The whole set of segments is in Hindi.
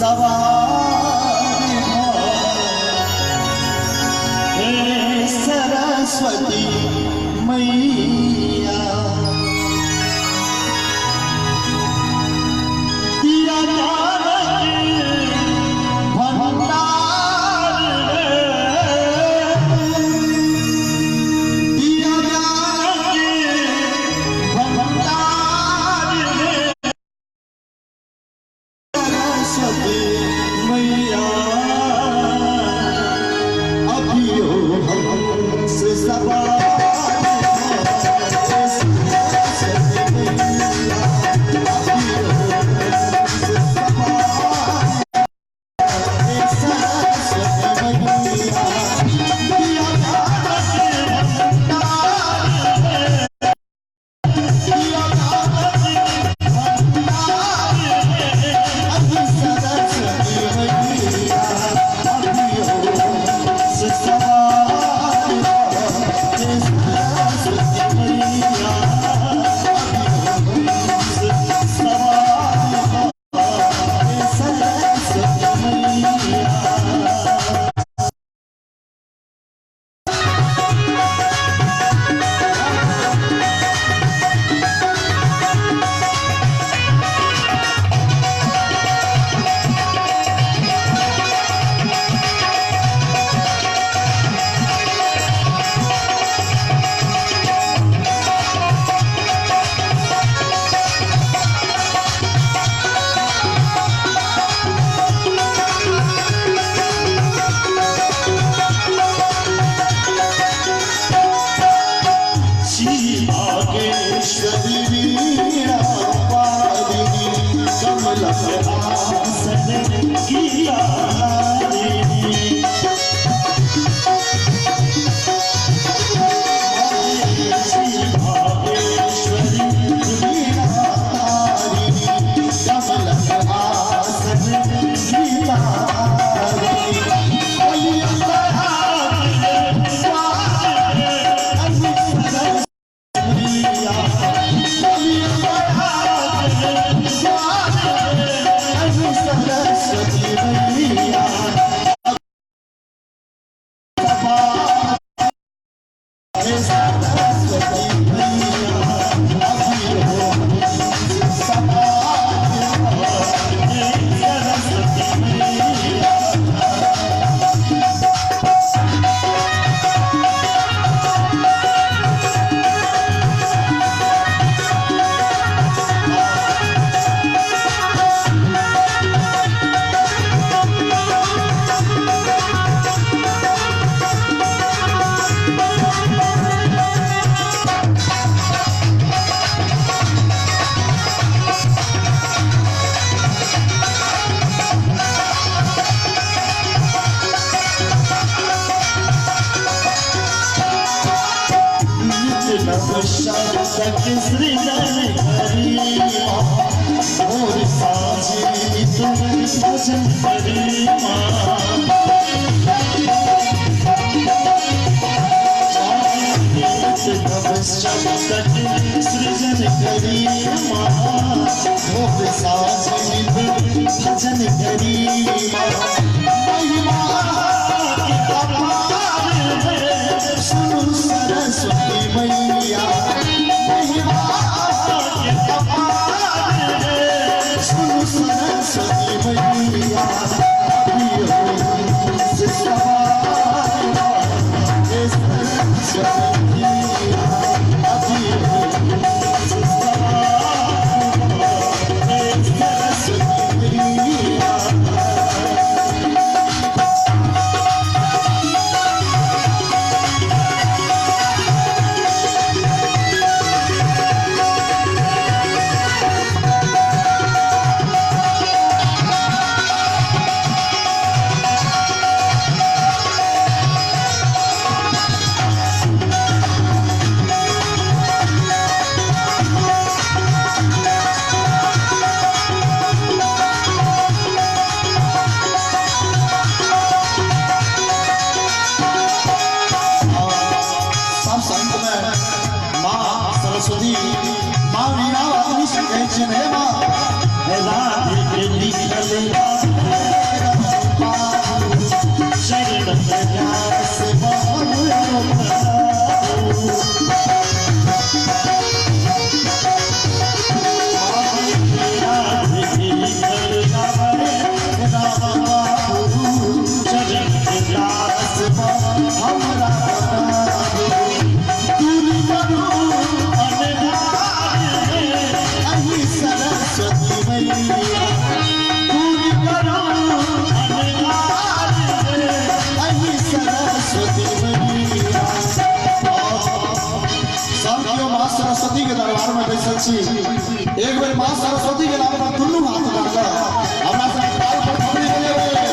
सवारी हो हे सरस्वती मैया दिया Cinema, el arte que छी एक बेर मां सरस्वती के नाम पर दुनू हाथ उठा हमरा से काल पर खबरी देले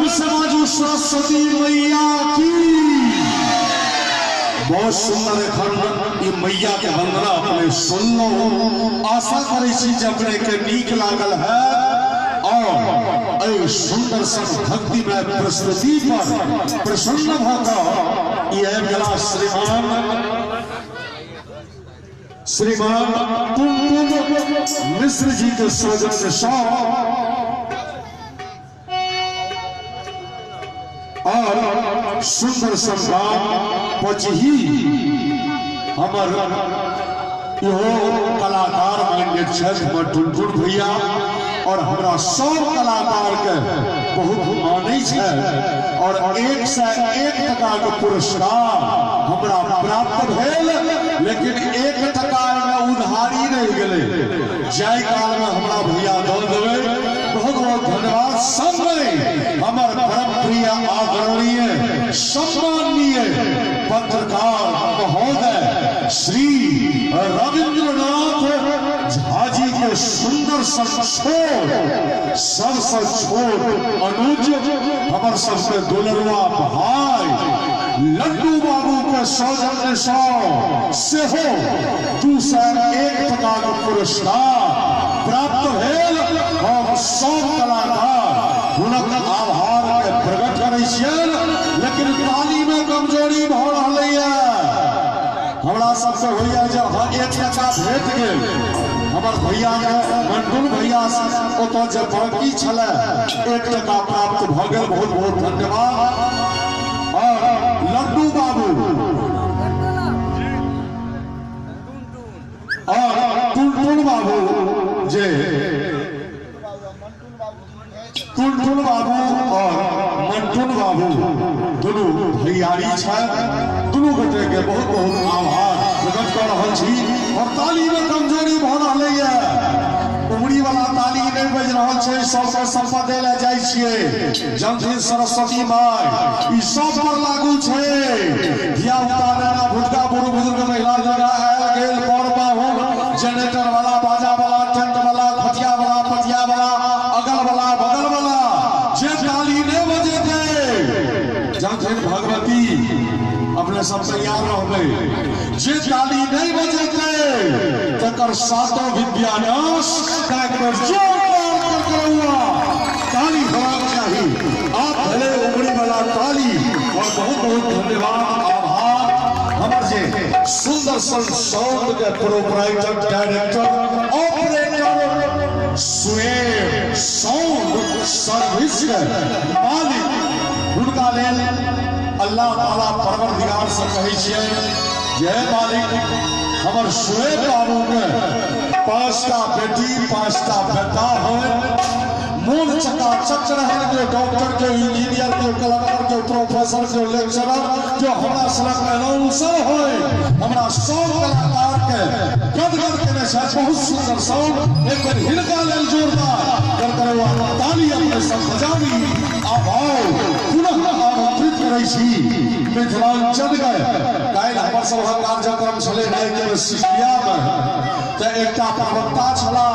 सरस्वती मैया की बहुत सुंदर खंड ई मैया के वंदना अपने सुनलो आशा करे छी जे अपने के नीक लागल है और ए सुंदर सन भक्ति में प्रस्तुति पर प्रसन्न भकर यह गला श्रीमान टुनटुन मिश्र जी के सौजन्य से और सुंदर संग्राम पचही हमर इहो कलाकार माइंडेड छथि टुनटुन भैया और हमरा सब कलाकार के बहुत मानै छै और 1 से 1 टका के पुरस्कार हमरा प्राप्त भेल लेकिन 1 टका में उधारी रह गेलै जाय काल में हमरा भैया दऽ देबै बहुत बहुत धन्यवाद सब हमर परम प्रिय आदरणीय सम्माननीय पत्रकार महोदय श्री रविंद्रनाथ झा जी के सुंदर सबसे छोट अनुज हमर सबसे दुलरुआ भाई लड्डू बाबू के सौजन्य से हो 2 से 1 टका के पुरस्कार प्राप्त भेल हम सब कलाकार हुनक आभार के प्रकट करै छियन लेकिन ताली में कमजोरी भ रहलै हमरा सबसे होइया जे 1 टका भेट गेल हमर भैया के मंडुल भैया से ओतऽ जे बाकी छले 1 टका प्राप्त भ गेल बहुत बहुत धन्यवाद और लड्डू बाबू और टुनटुन बाबू जे टुनटुन बाबू और मंटुन बाबू दुनू भैयारी छै दुनू गोटे के बहुत बहुत आभार प्रकट कर रहल छी और ताली में कमजोरी भ रहलै उमरी वाला ताली नहीं बज रहल छै सबके संपा दे ले जाय छियै जमदिन सरस्वती माय ई सब पर लागू छै धिया पुता नाना भुटका बुढ़ बुजुर्ग महिला जगह आयल गेल पर बाहुन जनरेटर वाला बाजा वाला टेंट वाला खटिया वाला पटिया वाला अगल वाला बगल वाला जे ताली नहीं बजेते जमदिन भगवती अपने सब तैयार रहबे जे ताली नहीं बजेते तकर सातों विद्यानाश जोरदार ताली होना चाहिए आप भले उमड़ी वाला ताली और बहुत बहुत धन्यवाद आभार हमर जे सुंदर साउंड के प्रोपराइटर डायरेक्टर ऑपरेटर स्वयं साउंड सर्विस के मालिक हुनका लेल अल्लाह ताला परवरदिगार से कहै छियै जय मालिक हमर शुएब बाबू के 5टा बेटी 5टा बेटा है मोन चकाचक रहल के डॉक्टर के इंजीनियर के कलेक्टर के प्रोफेसर के लेक्चरर जो हमरा सनक अनाउंसर है हमरा सब कलाकार के गदगद केने छै बहुत सुंदर साउंड एक बार हिनका लेल जोरदार करकरवा ताली अपने सब बजाबी आभार पुनः आमंत्रित करै छी मिथिलांचल के काल्हि हमर सब कार्यक्रम छलै नाइ के सिस्टिया में त एकटा प्रवक्ता छला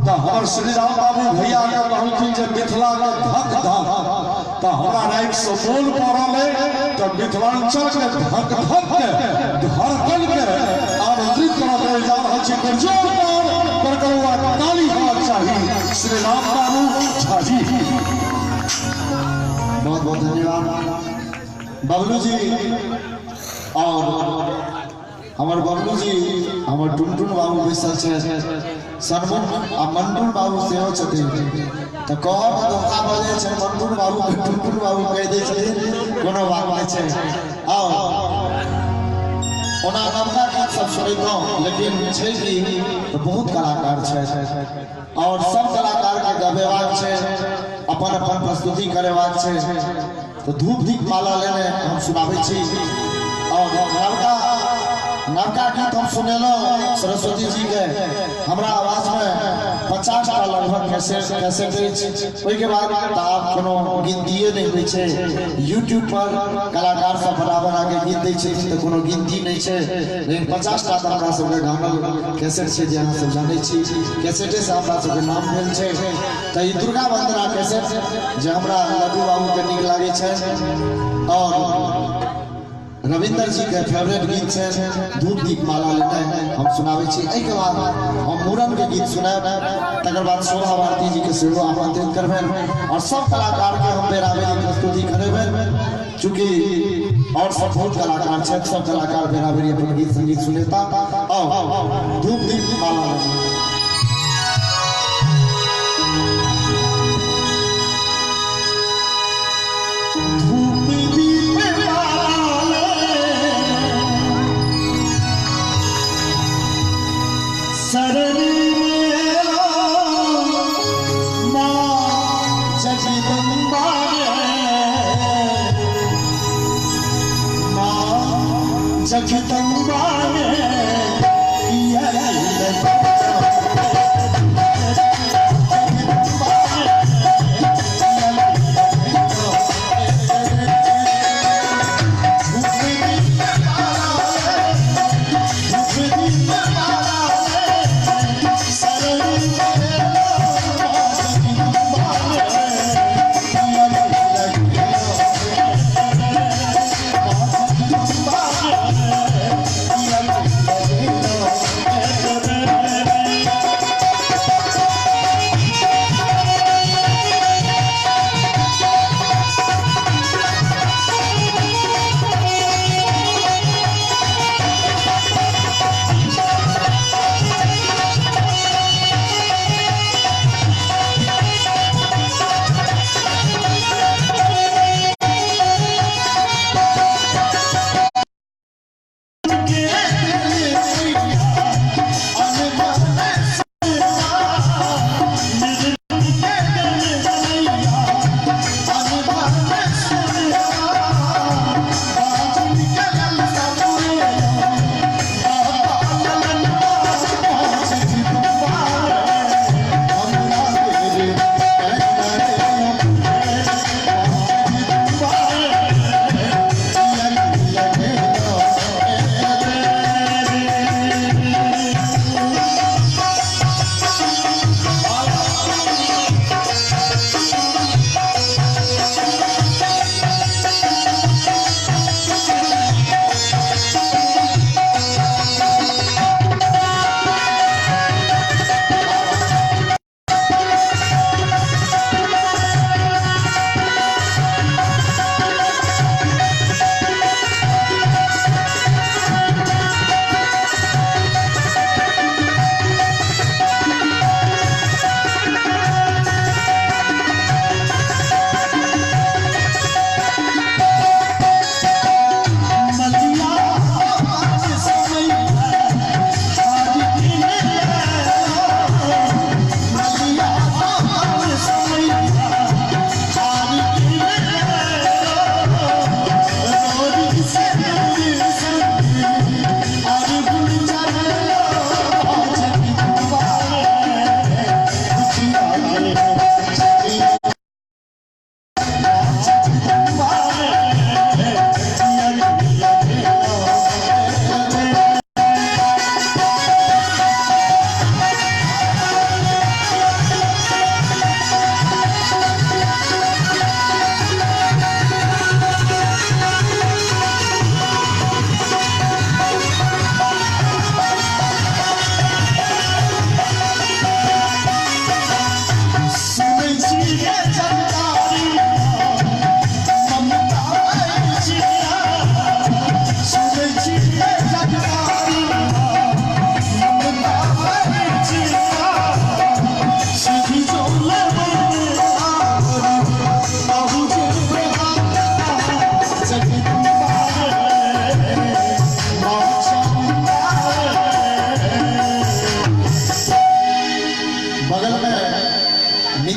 त हमर श्री राम बाबू भैया के कहलखिन जे मिथिला के धक धक त हमरा नाइक से बोल पड़ल त मिथिलांचल के धक धक के धड़कन के आमंत्रित करल जा रहल छी जोरदार करकरवा ताली होना चाहिए श्री राम बाबू झा जी बहुत बहुत धन्यवाद बबलू जी और हमारे बबलू जी हमारे टुनटुन बाबू बैसल छे सनमुख आ मंटुन बाबू सेहो छथिन तो कहब धोखा बजे छे मंटुन बाबू के टुनटुन बाबू कह दे छथिन कोनो बात नहीं छे आओ ओना नवका गीत सब सुनैतहुँ, लेकिन छै कि तो बहुत कलाकार छै और सब कलाकार के गबेबाक छै, अपन अपन प्रस्तुति करेबाक छै। तो धूप दीप माला लेने हम सुनाबै छी और नवका गीत हम सुनेलहुँ सरस्वती जी के। हमरा आवाज में 50 टा लगभग कैसेट अछि। ओहिके बाद आब कोनो गिनतिये नहीं होइ छै। यूट्यूब पर कलाकार सब बराबर आके गीत दै छै तो कोनो गिनती नहीं छै, लेकिन 50 टा हमरा सबके गानल कैसेट छै जे अहाँ सब जानै छी। कैसेटे से हमरा सबके नाम भेल छै। तो ई दुर्गा वंदना कैसेट जे हमरा लड्डू बाबू के नीक लागे छै और रविंद्र जी के फेवरेट गीत है धूप दीप माला लेने हम सुनावे छी। के बाद हम मूरन के गीत सुनाब, तकर बाद शोभा भारती जी के सेहो आमंत्रित करबें और सब कलाकार के हम बेराबेरी प्रस्तुति करेबें। चूंकि और सब बहुत कलाकार छे, सब कलाकार बेराबेरी अपन गीत संगीत सुनेता। आओ धूप दीप माला जगदम्बा ने किया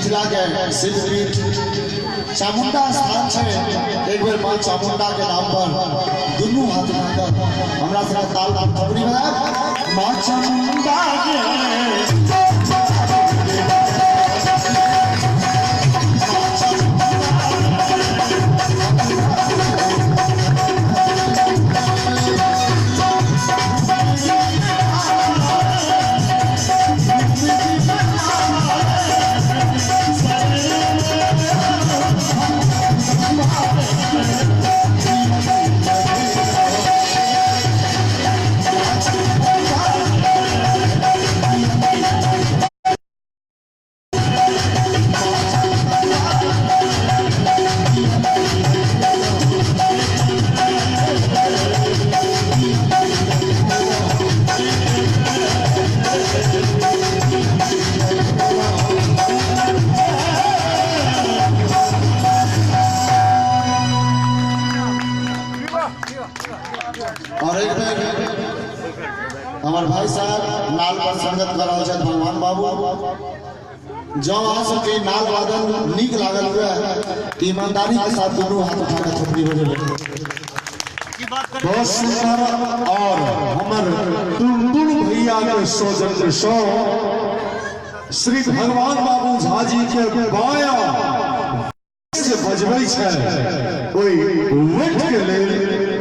मिथिला के सिद्धपीठ चामुंडा स्थान है। एक बेर माँ चामुंडा के नाम पर दुनू हाथ उठाकर हमरा सबके ताल थपड़ी बजाएब। माँ चामुंडा के और एक बेर हमार भाई साहब नाल पर संगत कर रहे हैं भगवान बाबू। जो अहाँ सबके नाल वादन नीक लागल हुए ईमानदारी के साथ दोनों हाथ उठाकर थपड़ी बजेबे। बहुत सुंदर। और हमर टुनटुन भैया के सौजन्य सो श्री भगवान बाबू झा जी के बाया से बजबै छै ओई वेट के लेल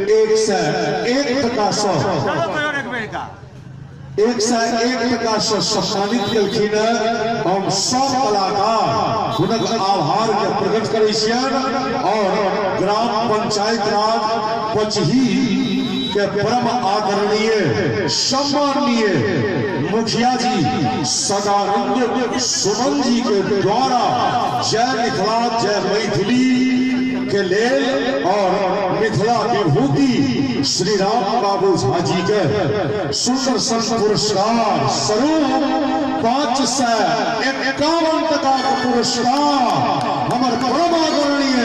101 टका सँ 101 टका सँ सम्मानित केलखिन। हम सब कलाकार हुनक आभार के प्रकट करै छियनि। और ग्राम पंचायत राज पचही के परम आदरणीय सम्माननीय मुखिया जी सदानंद सुमन जी के द्वारा जय मिथिला जय मैथिली के लेल और मिथिला विभूति श्री राम बाबू झा जी के सुंदर सन पुरस्कार स्वरूप 551 टका के पुरस्कार हमर परम आदरणीय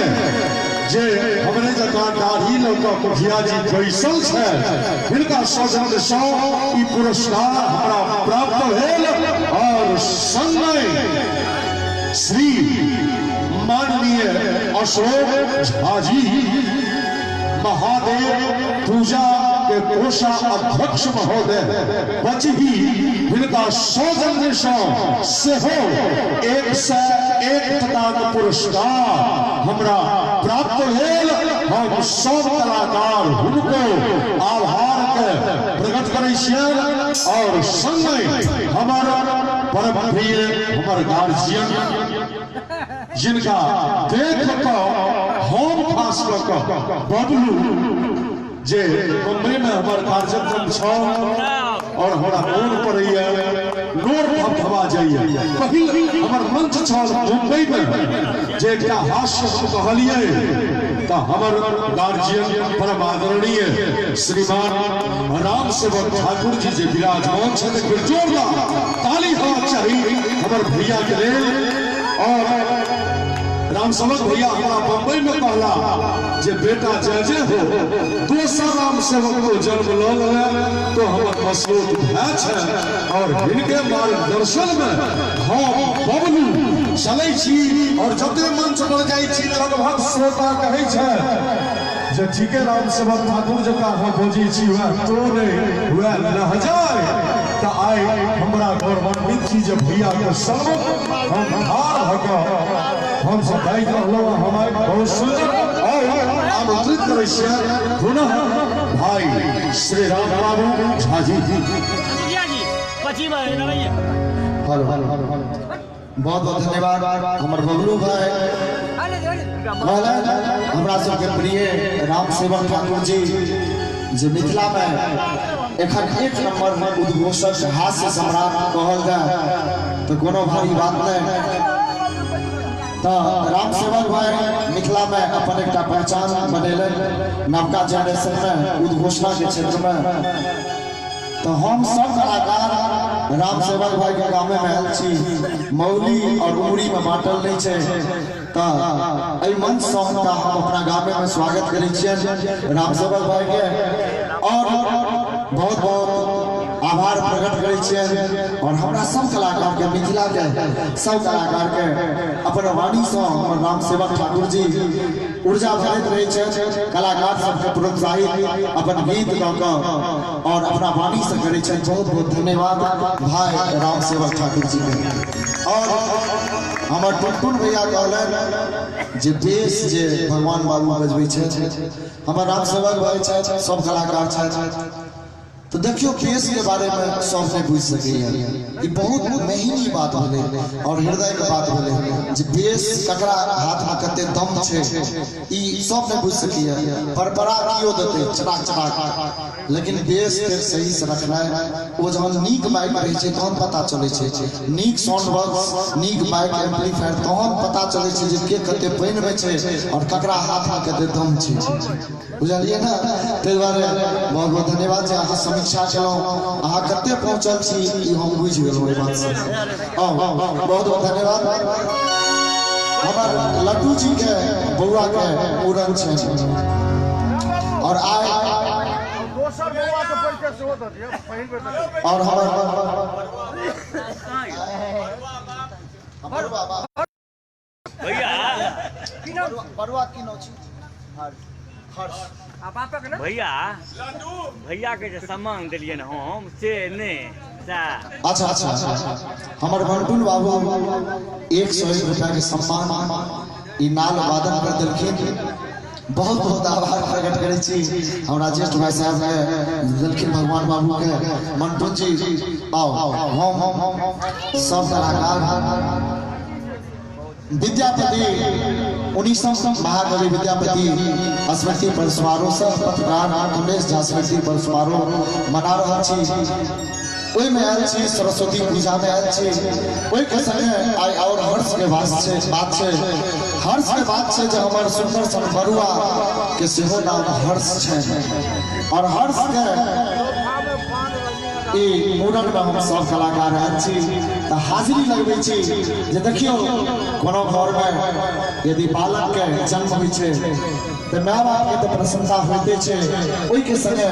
जे हमरे जका दाढ़ी लौका मुखिया जी बैसल छै हिनका सौजन्य सँ ई पुरस्कार हमरा प्राप्त भेल। और संगहि श्री माननीय अशोक झा जी महादेव पूजा के कोषाध्यक्ष महोदय बचही हिनका सौजन्य सँ सेहो 101 टका के पुरस्कार हमरा प्राप्त भेल। हम सब कलाकार हुनको आभार के प्रकट करै छियनि। और संगहि हमर परम प्रिय हमर गार्जियन जिनका देख कऽ हम खास कऽ बबलू जे मुंबई में हमार कार्यक्रम छ और हमरा मोन पड़ैया नोर धबधबा जाइए। पहिल हमर मंच छल मुंबई में जे एकटा हास्य कहलिए तऽ हमर गार्जियन परम आदरणीय श्रीमान राम सेवक ठाकुर जी जे विराजमान छथि एक बेर जोरदार ताली होना चाही हमर भैया के लेल। और राम सेवक भैया हमारा बम्बई में कहला जे बेटा जय जय हो दोसर राम सेवक को जन्म लो तो हमर मसरूत भय छै। और हिनके मार्गदर्शन में हम बबलू चलै छी। और जते मंच पर जाइ छी लगभग श्रोता कहै छै जे ठीके राम सेवक ठाकुर जका हम खोजै छी वह तोरे वह लहजाए। तऽ आइ हमरा गौरवान्वित छी जे भैया के सम्मुख हम ठाढ़ भऽ कऽ हम सब गाइत रहलहुँ। हमारे बहुत सुंदर और आमंत्रित करै छियै पुनः भाई श्री राम बाबू झा जी। बहुत बहुत धन्यवाद हमर बबलू भाई हमरा सबके प्रिय राम सेवक ठाकुर जी जे मिथिला में एखन 1 नंबर उद्घोषक हास्य सम्राट कहल जाए तो कोनो भारी बात नहीं। तो राम सेवक भाई मिथिला में अपन एक पहचान बनेले नवका जनरेशन में उद्घोषणा के क्षेत्र में। तो हम सब कलाकार राम सेवक भाई के गाँव में आयल छी मौली और उमरी में बांटल नहीं है। तो मंच से हम अपना गाँव में स्वागत करै छियनि राम सेवक भाई के। और बहुत बहुत आभार प्रकट करै छियै और हमरा सब कलाकार के मिथिला के सब कलाकार के अपन वाणी से हमर राम सेवक ठाकुर जी ऊर्जा भरैत रहै छै कलाकार सबके प्रोत्साहित अपन गीत ग क और अपना वाणी से करै छै बहुत बहुत धन्यवाद भाई राम सेवक ठाकुर जी के। और हमर टुनटुन भैया कहलन जे बेस जे भगवान बाबू बजबै छै हमर राम सेवक भाई छै सब कलाकार छै तो देखियो बेस के बारे में सब नहीं बुझ सकैया ई बहुत महीनी बात भेलै और हृदय के बात भेलै जे बेस ककरा हाथ में कते दम छै ई सब नहीं बुझ सकैया परपरा कियो देतै चटाक चटाक लेकिन बेस के सही से रखनाइ ओ जहन नीक माइक रहै छै तहन पता चलै छै नीक साउंड बॉक्स नीक माइक एम्पलीफायर तहन पता चलै छै जे के कते पानि में छै और ककरा हाथ में कते दम छै बुझलियै ना ताहि दुआरे बहुत बहुत धन्यवाद जे अहाँ समीक्षा केलहुँ अहाँ कते पहुँचल छी ई हम बुझि गेलहुँ एहि बात से बहुत बहुत धन्यवाद। हमर लड्डू जी के बउआ के मूड़न छै और आइ और हमर बड़ुआ की नौ छी भैया भैया के जे सम्मान दिलियन हम से नहीं। अच्छा अच्छा हमर बंटुन बाबू 101 रुपया के सम्मान ई नाल वादन कर देलखिन बहुत बहुत आभार प्रकट करै छी हम राजेश भाई साहब के देलखिन भगवान बाबू के मंटू जी आओ हम सब कलाकार विद्यापति 19 महाकवि विद्यापति स्मृति पर समारोह सह पत्रकार कमलेश झा स्मृति पर समारोह मना रहल छी ओहि में आयल छी सरस्वती पूजा में आयल छी ओहि के संगे आइ और हर्ष के बात छै हर्ष के बात छै जे हमर सुंदर सन बरुआ के सेहो नाम हर्ष छै और हर्ष के ई मूड़न में हम सब कलाकार आयल छी त हाजिरी लगबै छी जे देखियो कोनो घर में यदि बालक के जन्म होइ छै त माय बाप के त प्रसन्नता होइते छै ओहि के संगे